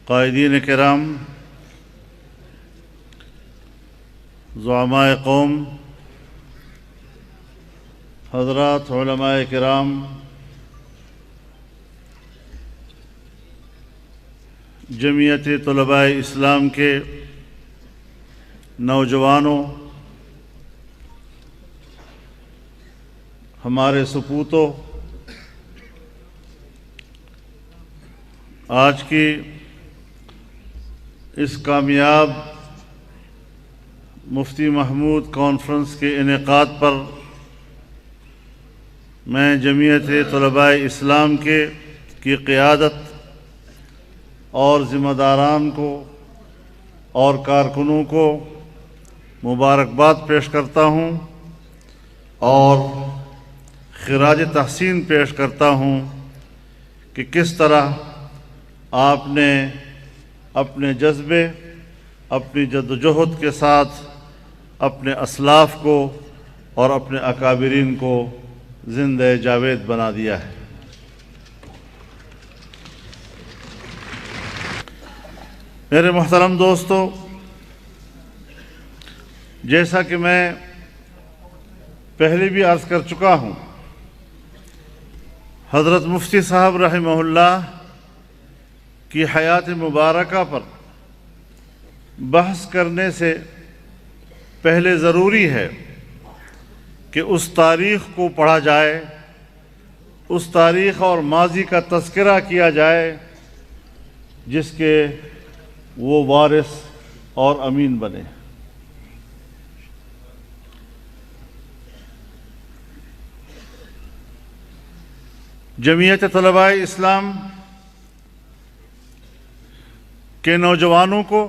قائدین کرام، زعماء قوم، حضرات علماء کرام، جمعیت طلباء اسلام کے نوجوانوں، ہمارے سپوتوں، آج کی اس کامیاب مفتی محمود کانفرنس کے انعقاد پر میں جمعیت طلباء اسلام کی قیادت اور ذمہ داران کو اور کارکنوں کو مبارکباد پیش کرتا ہوں اور خراج تحسین پیش کرتا ہوں کہ کس طرح آپ نے اپنے جذبے، اپنی جدوجہد کے ساتھ اپنے اسلاف کو اور اپنے اکابرین کو زندہ جاوید بنا دیا ہے۔ میرے محترم دوستو، جیسا کہ میں پہلے بھی عرض کر چکا ہوں، حضرت مفتی صاحب رحمہ اللہ کی حیات مبارکہ پر بحث کرنے سے پہلے ضروری ہے کہ اس تاریخ کو پڑھا جائے، اس تاریخ اور ماضی کا تذکرہ کیا جائے جس کے وہ وارث اور امین بنے۔ جمعیت طلباء اسلام کے نوجوانوں کو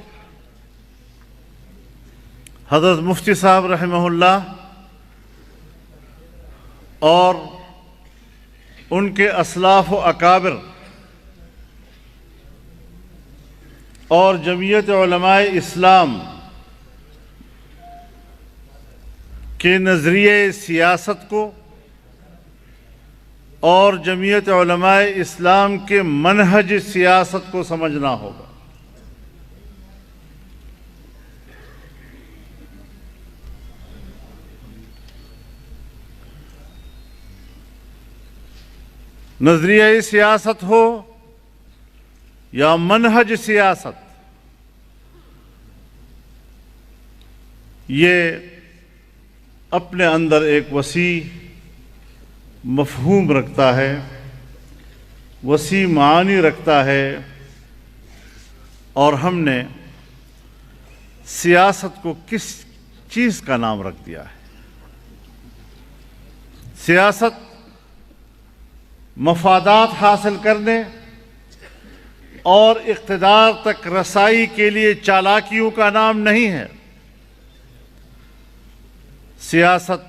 حضرت مفتی صاحب رحمہ اللہ اور ان کے اسلاف و اکابر اور جمعیت علماء اسلام کے نظریے سیاست کو اور جمعیت علماء اسلام کے منہج سیاست کو سمجھنا ہوگا۔ نظریہ سیاست ہو یا منہج سیاست، یہ اپنے اندر ایک وسیع مفہوم رکھتا ہے، وسیع معانی رکھتا ہے، اور ہم نے سیاست کو کس چیز کا نام رکھ دیا ہے؟ سیاست مفادات حاصل کرنے اور اقتدار تک رسائی کے لیے چالاکیوں کا نام نہیں ہے۔ سیاست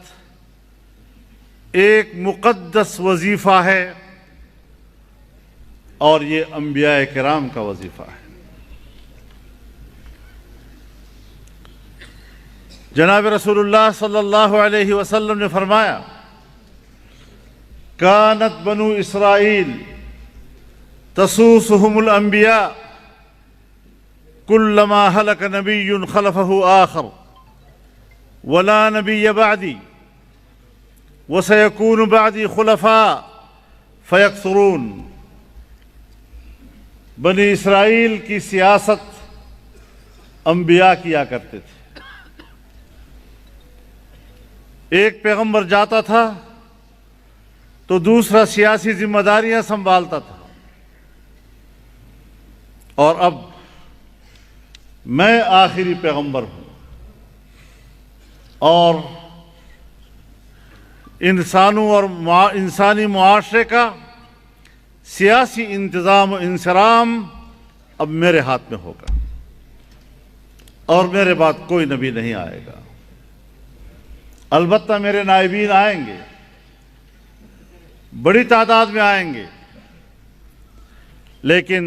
ایک مقدس وظیفہ ہے اور یہ انبیاء کرام کا وظیفہ ہے۔ جناب رسول اللہ صلی اللہ علیہ وسلم نے فرمایا، کانت بنو اسرائیل تسوسهم الانبیاء کلما ہلک نبی خلفہ آخر ولا نبی بعدی وسیکون بعدی خلفاء فیکثرون۔ بنی اسرائیل کی سیاست انبیاء کیا کرتے تھے۔ ایک پیغمبر جاتا تھا تو دوسرا سیاسی ذمہ داریاں سنبھالتا تھا، اور اب میں آخری پیغمبر ہوں اور انسانوں اور انسانی معاشرے کا سیاسی انتظام و انصرام اب میرے ہاتھ میں ہوگا، اور میرے بعد کوئی نبی نہیں آئے گا۔ البتہ میرے نائبین آئیں گے، بڑی تعداد میں آئیں گے، لیکن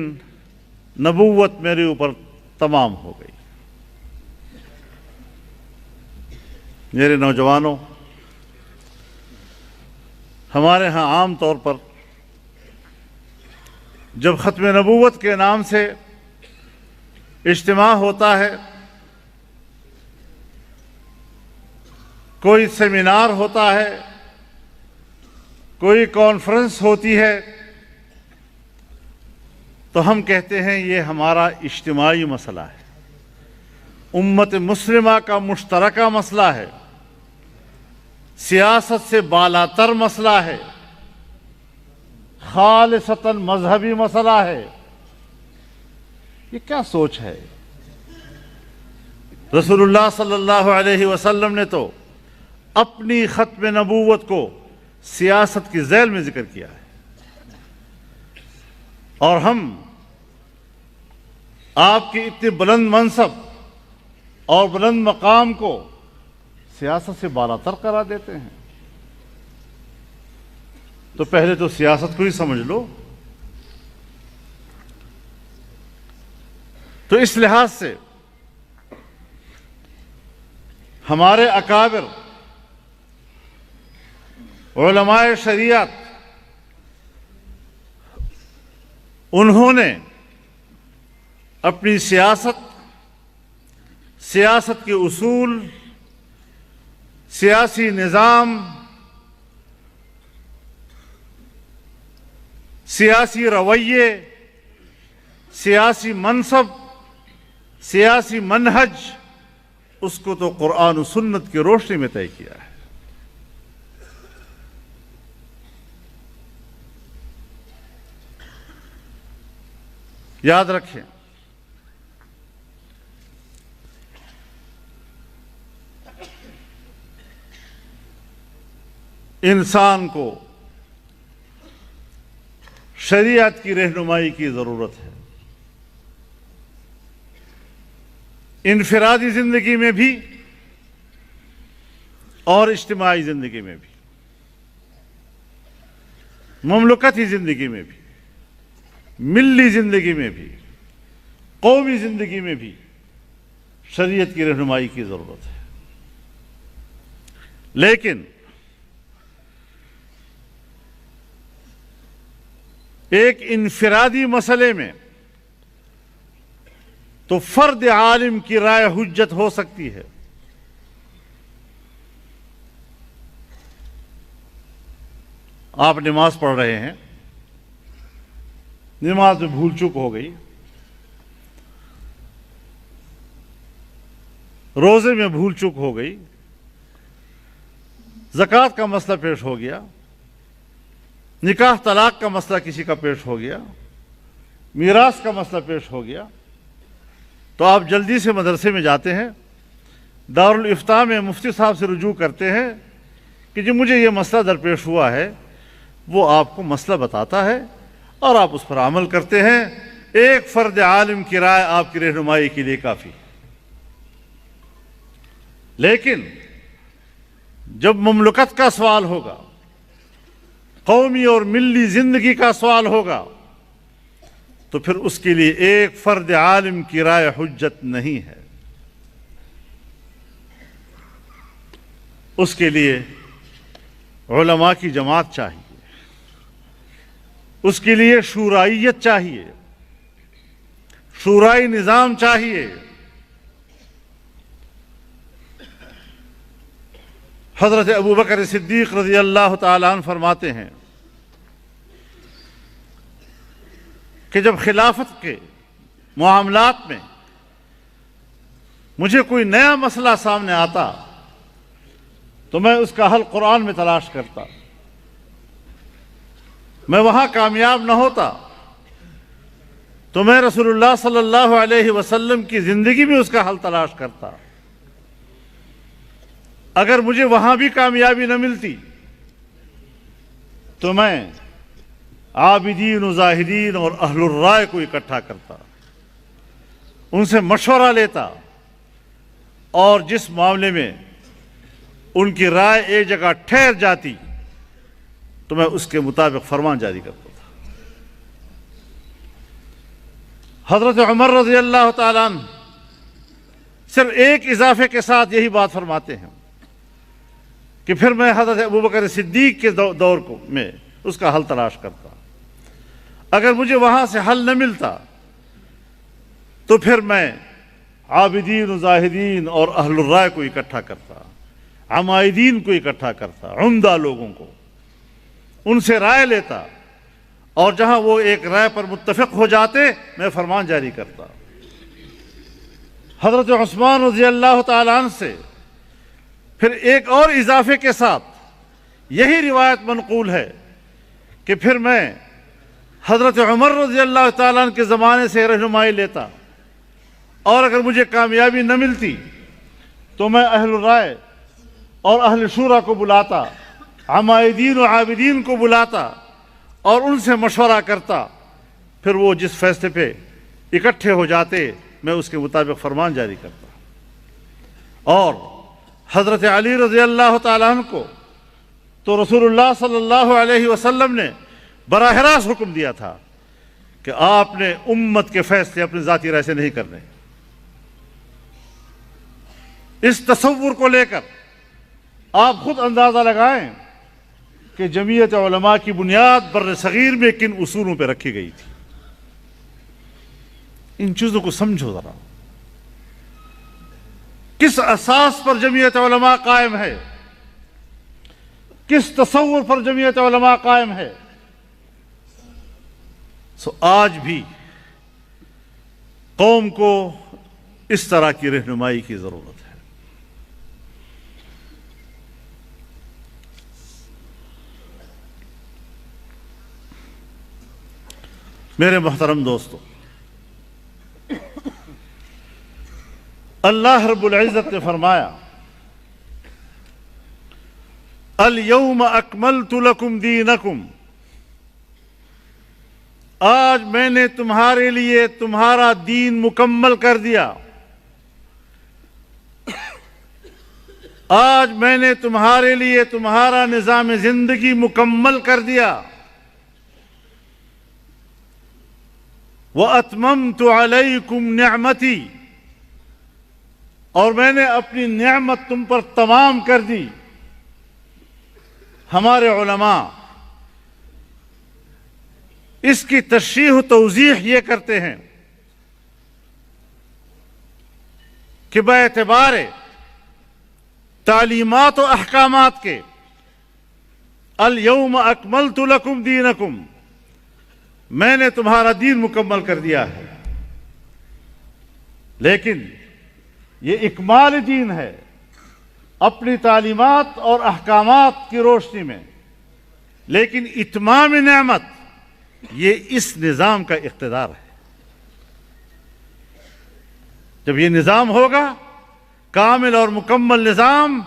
نبوت میرے اوپر تمام ہو گئی۔ میرے نوجوانوں، ہمارے ہاں عام طور پر جب ختم نبوت کے نام سے اجتماع ہوتا ہے، کوئی سیمینار ہوتا ہے، کوئی کانفرنس ہوتی ہے، تو ہم کہتے ہیں یہ ہمارا اجتماعی مسئلہ ہے، امت مسلمہ کا مشترکہ مسئلہ ہے، سیاست سے بالاتر مسئلہ ہے، خالصتاً مذہبی مسئلہ ہے۔ یہ کیا سوچ ہے؟ رسول اللہ صلی اللہ علیہ وسلم نے تو اپنی ختم نبوت کو سیاست کی ذیل میں ذکر کیا ہے، اور ہم آپ کی اتنی بلند منصب اور بلند مقام کو سیاست سے بالاتر قرار دیتے ہیں۔ تو پہلے تو سیاست کو ہی سمجھ لو۔ تو اس لحاظ سے ہمارے اکابر علماء شریعت، انہوں نے اپنی سیاست کے اصول، سیاسی نظام، سیاسی رویے، سیاسی منصب، سیاسی منہج، اس کو تو قرآن و سنت کی روشنی میں طے کیا ہے۔ یاد رکھیں، انسان کو شریعت کی رہنمائی کی ضرورت ہے، انفرادی زندگی میں بھی اور اجتماعی زندگی میں بھی، مملکتی زندگی میں بھی، ملی زندگی میں بھی، قومی زندگی میں بھی شریعت کی رہنمائی کی ضرورت ہے۔ لیکن ایک انفرادی مسئلے میں تو فرد عالم کی رائے حجت ہو سکتی ہے، آپ نماز پڑھ رہے ہیں، نماز میں بھول چوک ہو گئی، روزے میں بھول چوک ہو گئی، زکوٰۃ کا مسئلہ پیش ہو گیا، نکاح طلاق کا مسئلہ کسی کا پیش ہو گیا، میراث کا مسئلہ پیش ہو گیا، تو آپ جلدی سے مدرسے میں جاتے ہیں، دارالافتاء میں مفتی صاحب سے رجوع کرتے ہیں کہ جی مجھے یہ مسئلہ درپیش ہوا ہے، وہ آپ کو مسئلہ بتاتا ہے اور آپ اس پر عمل کرتے ہیں۔ ایک فرد عالم کی رائے آپ کی رہنمائی کے لیے کافی ہے۔ لیکن جب مملکت کا سوال ہوگا، قومی اور ملی زندگی کا سوال ہوگا، تو پھر اس کے لیے ایک فرد عالم کی رائے حجت نہیں ہے، اس کے لیے علماء کی جماعت چاہیے، اس کے لیے شورائیت چاہیے، شورائی نظام چاہیے۔ حضرت ابوبکر صدیق رضی اللہ تعالیٰ عنہ فرماتے ہیں کہ جب خلافت کے معاملات میں مجھے کوئی نیا مسئلہ سامنے آتا تو میں اس کا حل قرآن میں تلاش کرتا، میں وہاں کامیاب نہ ہوتا تو میں رسول اللہ صلی اللہ علیہ وسلم کی زندگی میں اس کا حل تلاش کرتا، اگر مجھے وہاں بھی کامیابی نہ ملتی تو میں عابدین و زاہدین اور اہل الرائے کو اکٹھا کرتا، ان سے مشورہ لیتا، اور جس معاملے میں ان کی رائے ایک جگہ ٹھہر جاتی تو میں اس کے مطابق فرمان جاری کرتا تھا۔ حضرت عمر رضی اللہ تعالیٰ عنہ صرف ایک اضافے کے ساتھ یہی بات فرماتے ہیں کہ پھر میں حضرت ابوبکر صدیق کے دور میں اس کا حل تلاش کرتا، اگر مجھے وہاں سے حل نہ ملتا تو پھر میں عابدین و زاہدین اور اہل الرائے کو اکٹھا کرتا، عمائدین کو اکٹھا کرتا، عمدہ لوگوں کو، ان سے رائے لیتا، اور جہاں وہ ایک رائے پر متفق ہو جاتے میں فرمان جاری کرتا۔ حضرت عثمان رضی اللہ تعالیٰ عنہ سے پھر ایک اور اضافے کے ساتھ یہی روایت منقول ہے کہ پھر میں حضرت عمر رضی اللہ تعالیٰ عنہ کے زمانے سے رہنمائی لیتا، اور اگر مجھے کامیابی نہ ملتی تو میں اہل الرائے اور اہل شورا کو بلاتا، عمائدین و عابدین کو بلاتا اور ان سے مشورہ کرتا، پھر وہ جس فیصلے پہ اکٹھے ہو جاتے میں اس کے مطابق فرمان جاری کرتا۔ اور حضرت علی رضی اللہ تعالیٰ عنہ کو تو رسول اللہ صلی اللہ علیہ وسلم نے براہ راست حکم دیا تھا کہ آپ نے امت کے فیصلے اپنی ذاتی رائے سے نہیں کرنے۔ اس تصور کو لے کر آپ خود اندازہ لگائیں کہ جمعیت علماء کی بنیاد بر صغیر میں کن اصولوں پہ رکھی گئی تھی۔ ان چیزوں کو سمجھو ذرا، کس اساس پر جمعیت علماء قائم ہے، کس تصور پر جمعیت علماء قائم ہے۔ آج بھی قوم کو اس طرح کی رہنمائی کی ضرورت ہے۔ میرے محترم دوستو، اللہ رب العزت نے فرمایا الیوم اکملت لکم دینکم، آج میں نے تمہارے لیے تمہارا دین مکمل کر دیا، آج میں نے تمہارے لیے تمہارا نظام زندگی مکمل کر دیا، وَأَتْمَمْتُ عَلَيْكُمْ نِعْمَتِي، اور میں نے اپنی نعمت تم پر تمام کر دی۔ ہمارے علماء اس کی تشریح و توضیح یہ کرتے ہیں کہ باعتبار تعلیمات و احکامات کے الیوم اکملت لکم دینکم، میں نے تمہارا دین مکمل کر دیا ہے، لیکن یہ اکمال دین ہے اپنی تعلیمات اور احکامات کی روشنی میں، لیکن اتمام نعمت یہ اس نظام کا اقتدار ہے۔ جب یہ نظام ہوگا، کامل اور مکمل نظام،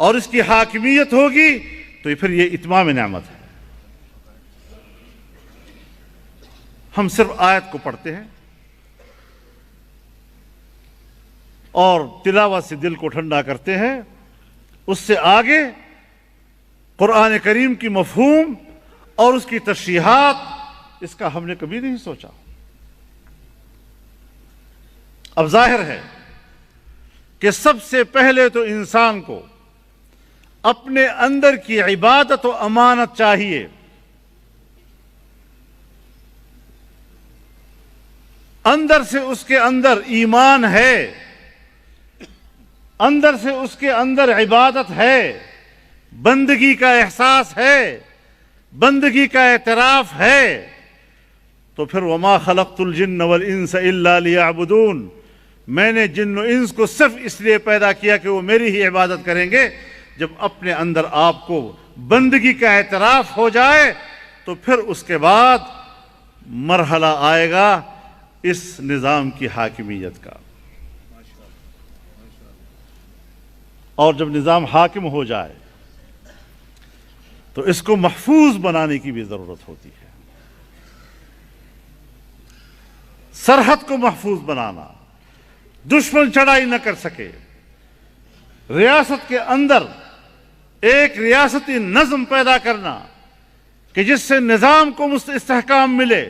اور اس کی حاکمیت ہوگی تو پھر یہ اتمام نعمت ہے۔ ہم صرف آیت کو پڑھتے ہیں اور تلاوت سے دل کو ٹھنڈا کرتے ہیں، اس سے آگے قرآن کریم کی مفہوم اور اس کی تشریحات، اس کا ہم نے کبھی نہیں سوچا۔ اب ظاہر ہے کہ سب سے پہلے تو انسان کو اپنے اندر کی عبادت و امانت چاہیے۔ اندر سے اس کے اندر ایمان ہے، اندر سے اس کے اندر عبادت ہے، بندگی کا احساس ہے، بندگی کا اعتراف ہے، تو پھر وما خلقت الجن والانس الا لیعبدون، میں نے جن و انس کو صرف اس لیے پیدا کیا کہ وہ میری ہی عبادت کریں گے۔ جب اپنے اندر آپ کو بندگی کا اعتراف ہو جائے تو پھر اس کے بعد مرحلہ آئے گا اس نظام کی حاکمیت کا، اور جب نظام حاکم ہو جائے تو اس کو محفوظ بنانے کی بھی ضرورت ہوتی ہے۔ سرحد کو محفوظ بنانا، دشمن چڑھائی نہ کر سکے، ریاست کے اندر ایک ریاستی نظم پیدا کرنا کہ جس سے نظام کو استحکام ملے۔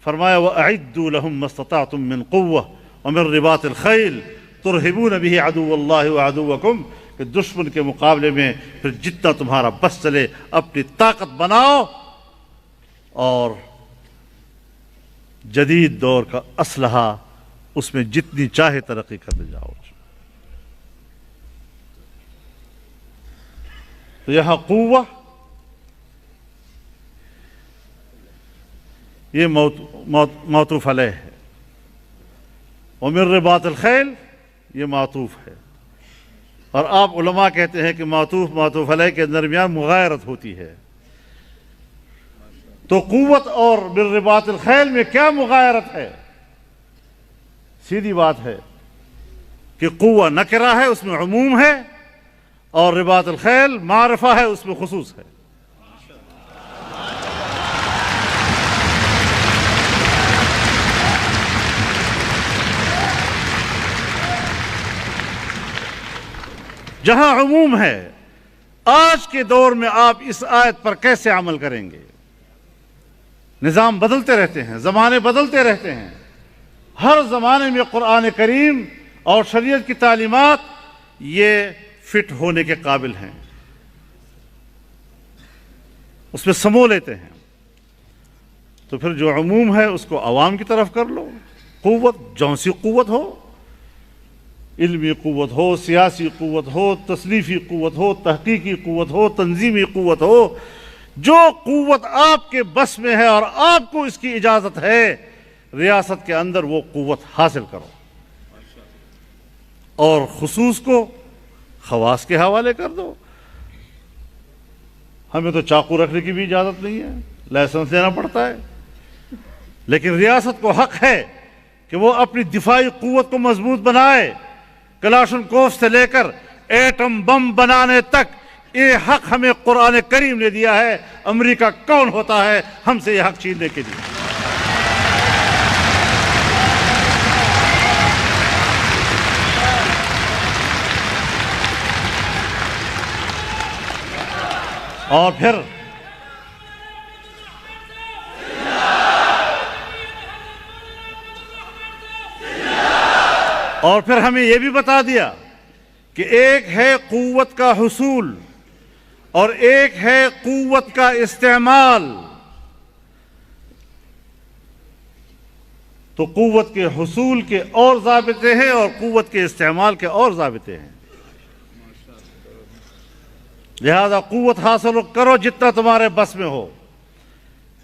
فرمایا وَأَعِدُّوا لَهُم مَّا اسْتَطَعْتُم مِّن قُوَّةٍ وَمِن رِّبَاطِ الْخَيْلِ تُرْهِبُونَ بِهِ عَدُوَّ اللَّهِ وَعَدُوَّكُمْ، کہ دشمن کے مقابلے میں پھر جتنا تمہارا بس چلے اپنی طاقت بناؤ، اور جدید دور کا اسلحہ اس میں جتنی چاہے ترقی کرتے جاؤ. تو یہاں قوہ یہ معطوف علیہ ہے، ومن رباط الخیل یہ معطوف ہے. اور آپ علماء کہتے ہیں کہ معطوف علیہ کے درمیان مغایرت ہوتی ہے. تو قوت اور من رباط الخیل میں کیا مغایرت ہے؟ سیدھی بات ہے کہ قوہ نکرہ ہے، اس میں عموم ہے، اور رباط الخیل معرفہ ہے، اس میں خصوص ہے. جہاں عموم ہے، آج کے دور میں آپ اس آیت پر کیسے عمل کریں گے؟ نظام بدلتے رہتے ہیں، زمانے بدلتے رہتے ہیں. ہر زمانے میں قرآن کریم اور شریعت کی تعلیمات یہ فٹ ہونے کے قابل ہیں، اس میں سمو لیتے ہیں. تو پھر جو عموم ہے اس کو عوام کی طرف کر لو. قوت جون سی قوت ہو، علمی قوت ہو، سیاسی قوت ہو، تصنیفی قوت ہو، تحقیقی قوت ہو، تنظیمی قوت ہو، جو قوت آپ کے بس میں ہے اور آپ کو اس کی اجازت ہے ریاست کے اندر، وہ قوت حاصل کرو، اور خصوص کو خواص کے حوالے کر دو. ہمیں تو چاقو رکھنے کی بھی اجازت نہیں ہے، لائسنس لینا پڑتا ہے، لیکن ریاست کو حق ہے کہ وہ اپنی دفاعی قوت کو مضبوط بنائے. کلاشن کوف سے لے کر ایٹم بم بنانے تک یہ حق ہمیں قرآن کریم نے دیا ہے. امریکہ کون ہوتا ہے ہم سے یہ حق چھیننے کے لیے؟ اور پھر ہمیں یہ بھی بتا دیا کہ ایک ہے قوت کا حصول اور ایک ہے قوت کا استعمال. تو قوت کے حصول کے اور ضابطے ہیں اور قوت کے استعمال کے اور ضابطے ہیں. لہذا قوت حاصل کرو جتنا تمہارے بس میں ہو،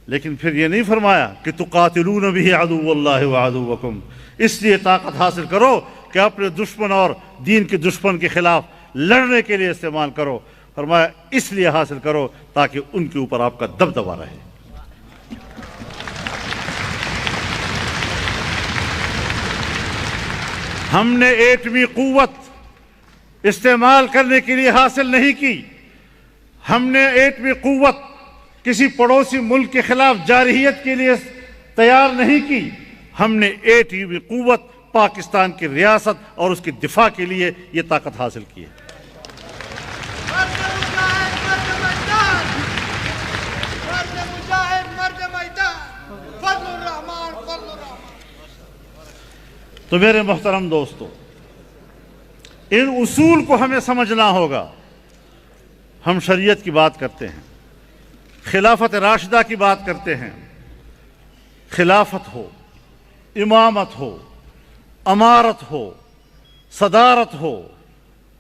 لیکن پھر یہ نہیں فرمایا کہ تقاتلون به عدو اللہ وعدوکم، اس لیے طاقت حاصل کرو کہ اپنے دشمن اور دین کے دشمن کے خلاف لڑنے کے لیے استعمال کرو. فرمایا اس لیے حاصل کرو تاکہ ان کے اوپر آپ کا دبدبہ رہے. ہم نے ایٹمی قوت استعمال کرنے کے لیے حاصل نہیں کی. ہم نے ایٹمی قوت کسی پڑوسی ملک کے خلاف جارحیت کے لیے تیار نہیں کی. ہم نے ایٹمی قوت پاکستان کی ریاست اور اس کے دفاع کے لیے یہ طاقت حاصل کی ہے. تو میرے محترم دوستو، ان اصول کو ہمیں سمجھنا ہوگا. ہم شریعت کی بات کرتے ہیں، خلافت راشدہ کی بات کرتے ہیں. خلافت ہو، امامت ہو، امارت ہو، صدارت ہو،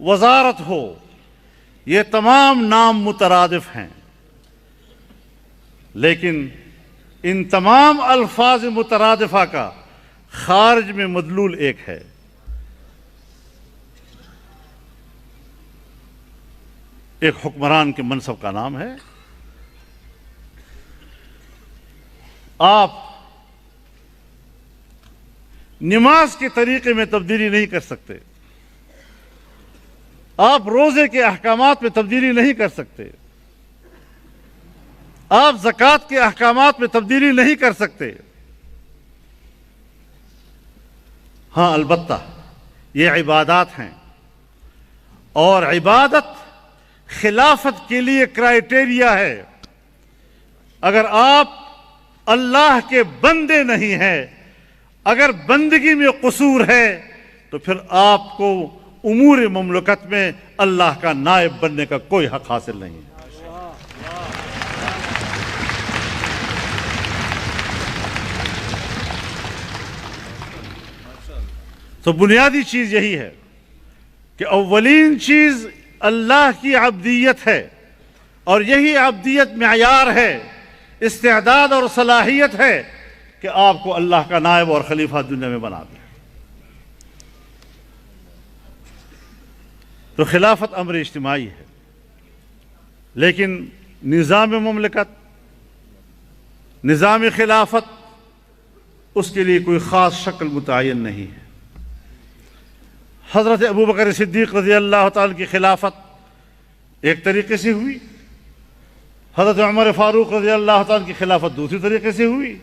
وزارت ہو، یہ تمام نام مترادف ہیں، لیکن ان تمام الفاظ مترادفہ کا خارج میں مدلول ایک ہے. ایک حکمران کے منصب کا نام ہے. آپ نماز کے طریقے میں تبدیلی نہیں کر سکتے، آپ روزے کے احکامات میں تبدیلی نہیں کر سکتے، آپ زکوٰۃ کے احکامات میں تبدیلی نہیں کر سکتے. ہاں البتہ یہ عبادات ہیں، اور عبادت خلافت کے لیے کرائیٹیریا ہے. اگر آپ اللہ کے بندے نہیں ہیں، اگر بندگی میں قصور ہے، تو پھر آپ کو امور مملکت میں اللہ کا نائب بننے کا کوئی حق حاصل نہیں ہے. تو بنیادی چیز یہی ہے کہ اولین چیز اللہ کی عبدیت ہے، اور یہی عبدیت معیار ہے، استعداد اور صلاحیت ہے کہ آپ کو اللہ کا نائب اور خلیفہ دنیا میں بنا دے۔ تو خلافت امر اجتماعی ہے، لیکن نظام مملکت، نظام خلافت، اس کے لیے کوئی خاص شکل متعین نہیں ہے۔ حضرت ابوبکر صدیق رضی اللہ تعالیٰ کی خلافت ایک طریقے سے ہوئی، حضرت عمر فاروق رضی اللہ تعالیٰ کی خلافت دوسری طریقے سے ہوئی،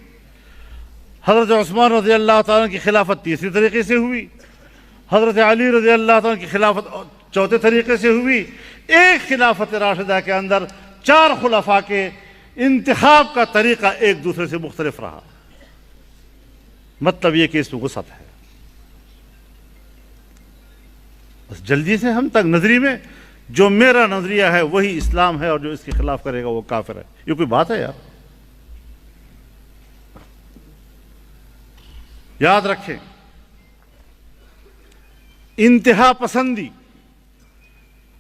حضرت عثمان رضی اللہ تعالیٰ کی خلافت تیسری طریقے سے ہوئی، حضرت علی رضی اللہ تعالیٰ کی خلافت چوتھے طریقے سے ہوئی۔ ایک خلافت راشدہ کے اندر 4 خلفاء کے انتخاب کا طریقہ ایک دوسرے سے مختلف رہا۔ مطلب یہ کہ اس میں وسعت ہے۔ بس جلدی سے ہم تک نظری میں جو میرا نظریہ ہے وہی اسلام ہے، اور جو اس کے خلاف کرے گا وہ کافر ہے۔ یہ کوئی بات ہے یار؟ یاد رکھیں، انتہا پسندی،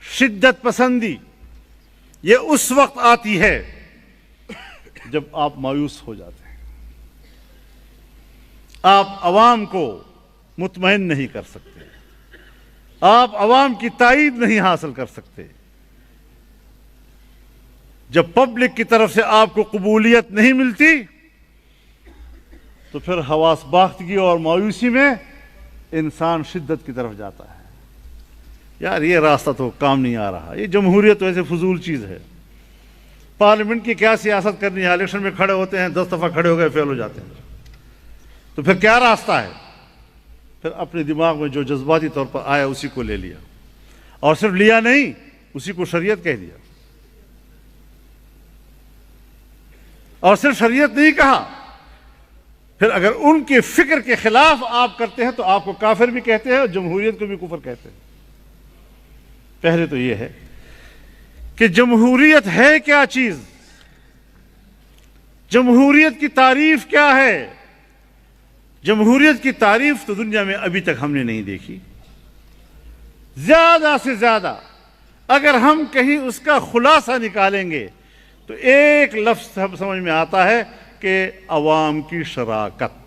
شدت پسندی یہ اس وقت آتی ہے جب آپ مایوس ہو جاتے ہیں، آپ عوام کو مطمئن نہیں کر سکتے، آپ عوام کی تائید نہیں حاصل کر سکتے، جب پبلک کی طرف سے آپ کو قبولیت نہیں ملتی تو پھر حواس باختگی اور مایوسی میں انسان شدت کی طرف جاتا ہے۔ یار یہ راستہ تو کام نہیں آ رہا، یہ جمہوریت تو ایسے فضول چیز ہے، پارلیمنٹ کی کیا سیاست کرنی ہے؟ الیکشن میں کھڑے ہوتے ہیں، 10 دفعہ کھڑے ہو گئے فیل ہو جاتے ہیں، تو پھر کیا راستہ ہے؟ پھر اپنے دماغ میں جو جذباتی طور پر آیا اسی کو لے لیا، اور صرف لیا نہیں، اسی کو شریعت کہہ دیا، اور صرف شریعت نہیں کہا، پھر اگر ان کے فکر کے خلاف آپ کرتے ہیں تو آپ کو کافر بھی کہتے ہیں اور جمہوریت کو بھی کفر کہتے ہیں۔ پہلے تو یہ ہے کہ جمہوریت ہے کیا چیز، جمہوریت کی تعریف کیا ہے؟ جمہوریت کی تعریف تو دنیا میں ابھی تک ہم نے نہیں دیکھی۔ زیادہ سے زیادہ اگر ہم کہیں اس کا خلاصہ نکالیں گے تو ایک لفظ ہم سمجھ میں آتا ہے کہ عوام کی شراکت۔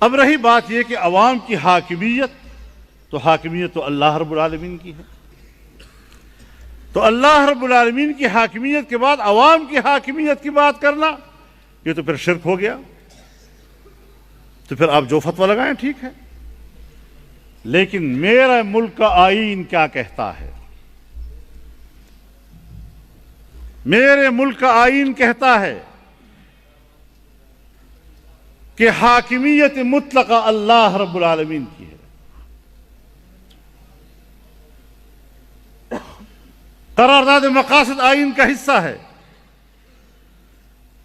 اب رہی بات یہ کہ عوام کی حاکمیت، تو حاکمیت تو اللہ رب العالمین کی ہے، تو اللہ رب العالمین کی حاکمیت کے بعد عوام کی حاکمیت کی بات کرنا یہ تو پھر شرک ہو گیا۔ تو پھر آپ جو فتویٰ لگائیں ٹھیک ہے، لیکن میرا ملک کا آئین کیا کہتا ہے؟ میرے ملک کا آئین کہتا ہے کہ حاکمیت مطلقہ اللہ رب العالمین کی ہے۔ قرارداد مقاصد آئین کا حصہ ہے،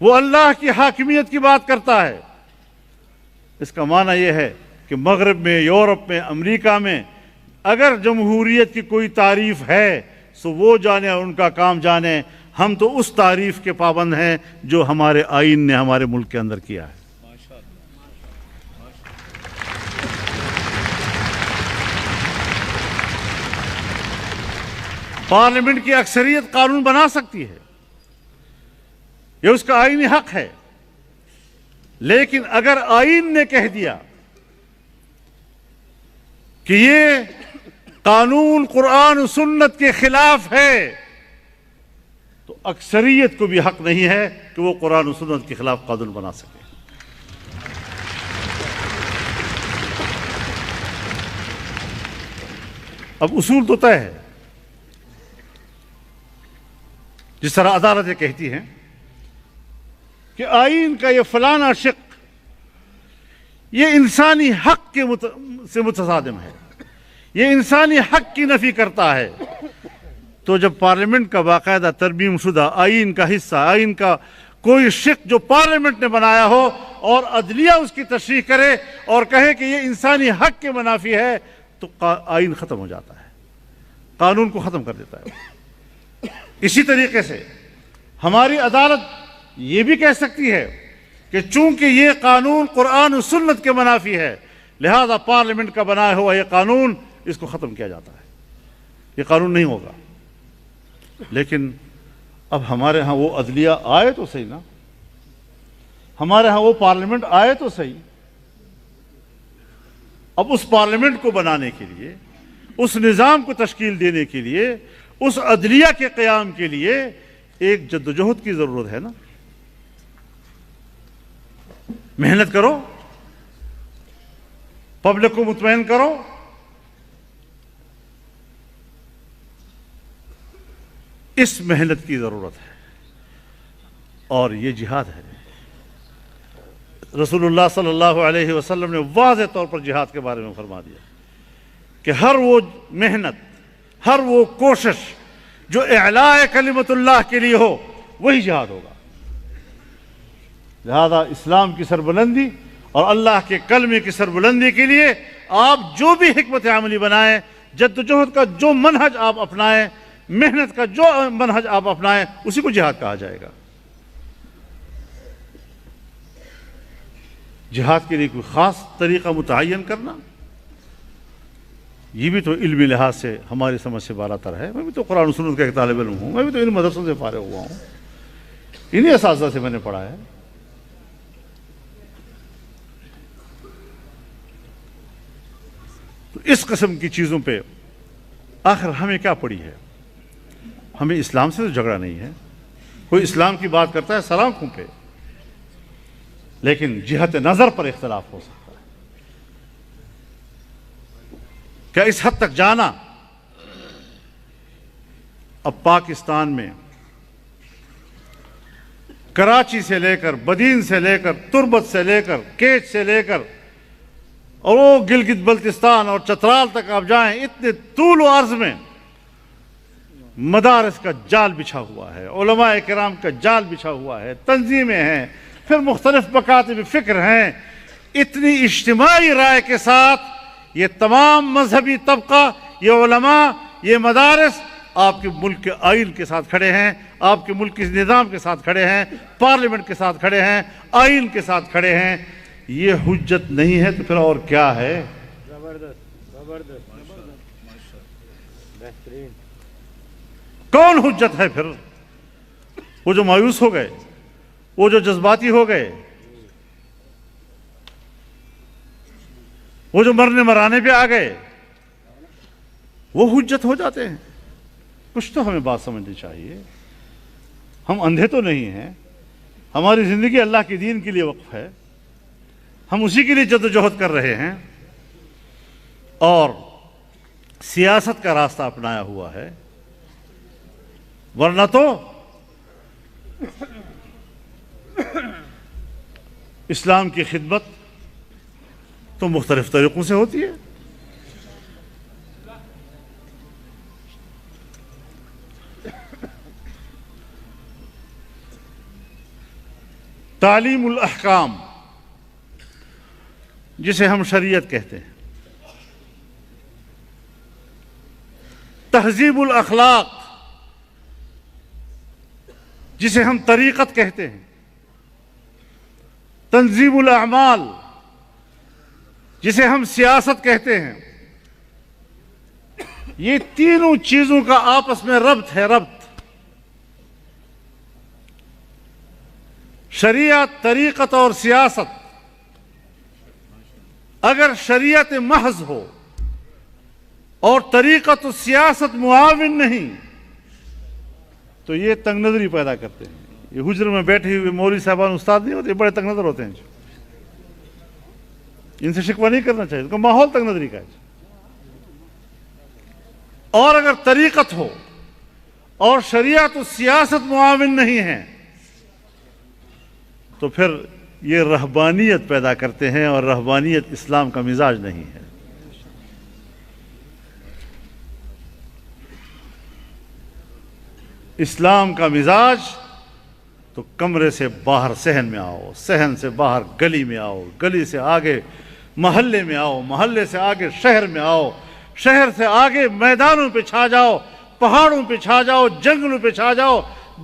وہ اللہ کی حاکمیت کی بات کرتا ہے۔ اس کا معنی یہ ہے کہ مغرب میں، یورپ میں، امریکہ میں اگر جمہوریت کی کوئی تعریف ہے سو وہ جانے اور ان کا کام جانے، ہم تو اس تعریف کے پابند ہیں جو ہمارے آئین نے ہمارے ملک کے اندر کیا ہے۔ پارلیمنٹ کی اکثریت قانون بنا سکتی ہے، یہ اس کا آئینی حق ہے، لیکن اگر آئین نے کہہ دیا کہ یہ قانون قرآن و سنت کے خلاف ہے تو اکثریت کو بھی حق نہیں ہے کہ وہ قرآن و سنت کے خلاف قانون بنا سکے۔ اب اصول تو طے ہے، جس طرح عدالتیں کہتی ہیں کہ آئین کا یہ فلانا شق یہ انسانی حق سے متصادم ہے، یہ انسانی حق کی نفی کرتا ہے، تو جب پارلیمنٹ کا باقاعدہ ترمیم شدہ آئین کا حصہ، آئین کا کوئی شق جو پارلیمنٹ نے بنایا ہو اور عدلیہ اس کی تشریح کرے اور کہے کہ یہ انسانی حق کے منافی ہے، تو آئین ختم ہو جاتا ہے، قانون کو ختم کر دیتا ہے۔ اسی طریقے سے ہماری عدالت یہ بھی کہہ سکتی ہے کہ چونکہ یہ قانون قرآن و سنت کے منافی ہے، لہذا پارلیمنٹ کا بنایا ہوا یہ قانون، اس کو ختم کیا جاتا ہے، یہ قانون نہیں ہوگا۔ لیکن اب ہمارے ہاں وہ عدلیہ آئے تو صحیح نا، ہمارے ہاں وہ پارلیمنٹ آئے تو صحیح۔ اب اس پارلیمنٹ کو بنانے کے لیے، اس نظام کو تشکیل دینے کے لیے، اس عدلیہ کے قیام کے لیے ایک جدوجہد کی ضرورت ہے نا۔ محنت کرو، پبلک کو مطمئن کرو، اس محنت کی ضرورت ہے، اور یہ جہاد ہے۔ رسول اللہ صلی اللہ علیہ وسلم نے واضح طور پر جہاد کے بارے میں فرما دیا کہ ہر وہ محنت، ہر وہ کوشش جو اعلاء کلمت اللہ کے لیے ہو، وہی جہاد ہوگا۔ لہذا اسلام کی سربلندی اور اللہ کے کلمے کی سربلندی کے لیے آپ جو بھی حکمت عملی بنائیں، جدوجہد کا جو منہج آپ اپنائیں، محنت کا جو منہج آپ اپنائیں، اسی کو جہاد کہا جائے گا۔ جہاد کے لیے کوئی خاص طریقہ متعین کرنا، یہ بھی تو علمی لحاظ سے ہماری سمجھ سے بالاتر ہے۔ میں بھی تو قرآن و سنت کا ایک طالب علم ہوں، میں بھی تو ان مدرسوں سے فارغ ہوا ہوں، انہیں اساتذہ سے میں نے پڑھا ہے۔ تو اس قسم کی چیزوں پہ آخر ہمیں کیا پڑی ہے؟ ہمیں اسلام سے تو جھگڑا نہیں ہے، کوئی اسلام کی بات کرتا ہے سلام پہ، لیکن جہت نظر پر اختلاف ہو سکتا ہے۔ کیا اس حد تک جانا؟ اب پاکستان میں کراچی سے لے کر، بدین سے لے کر، تربت سے لے کر، کیچ سے لے کر، اور وہ گلگت بلتستان اور چترال تک آپ جائیں، اتنے طول و عرض میں مدارس کا جال بچھا ہوا ہے، علماء کرام کا جال بچھا ہوا ہے، تنظیمیں ہیں، پھر مختلف مکاتب فکر ہیں۔ اتنی اجتماعی رائے کے ساتھ یہ تمام مذہبی طبقہ، یہ علماء، یہ مدارس آپ کے ملک کے آئین کے ساتھ کھڑے ہیں، آپ کے ملک کے نظام کے ساتھ کھڑے ہیں، پارلیمنٹ کے ساتھ کھڑے ہیں، آئین کے ساتھ کھڑے ہیں۔ یہ حجت نہیں ہے تو پھر اور کیا ہے؟ کون حجت ہے پھر؟ وہ جو مایوس ہو گئے، وہ جو جذباتی ہو گئے، وہ جو مرنے مرانے پہ آ گئے، وہ حجت ہو جاتے ہیں۔ کچھ تو ہمیں بات سمجھنی چاہیے۔ ہم اندھے تو نہیں ہیں، ہماری زندگی اللہ کے دین کے لیے وقف ہے، ہم اسی کے لیے جدوجہد کر رہے ہیں اور سیاست کا راستہ اپنایا ہوا ہے، ورنہ تو اسلام کی خدمت تو مختلف طریقوں سے ہوتی ہے۔ تعلیم الاحکام، جسے ہم شریعت کہتے ہیں، تہذیب الاخلاق، جسے ہم طریقت کہتے ہیں، تنظیم الاعمال، جسے ہم سیاست کہتے ہیں، یہ تینوں چیزوں کا آپس میں ربط ہے، ربط۔ شریعت، طریقت اور سیاست۔ اگر شریعت محض ہو اور طریقت و سیاست معاون نہیں تو یہ تنگ نظری پیدا کرتے ہیں۔ یہ حجر میں بیٹھے ہوئے مولوی صاحبان استاد نہیں ہوتے، بڑے تنگ نظر ہوتے ہیں، ان سے شکوہ نہیں کرنا چاہیے، ان کا ماحول تنگ نظری کا ہے۔ اور اگر طریقت ہو اور شریعت و سیاست معاون نہیں ہے تو پھر یہ رہبانیت پیدا کرتے ہیں، اور رہبانیت اسلام کا مزاج نہیں ہے۔ اسلام کا مزاج تو کمرے سے باہر صحن میں آؤ، صحن سے باہر گلی میں آؤ، گلی سے آگے محلے میں آؤ، محلے سے آگے شہر میں آؤ، شہر سے آگے میدانوں پہ چھا جاؤ، پہاڑوں پہ چھا جاؤ، جنگلوں پہ چھا جاؤ،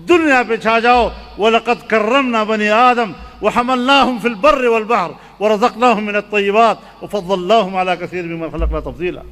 دنیا پہ چھا جاؤ۔ وَلَقَدْ كَرَّمْنَا بَنِي آدَمَ وحملناهم في البر والبحر ورزقناهم من الطيبات وفضلناهم على كثير ممن خلقنا تفضيلا.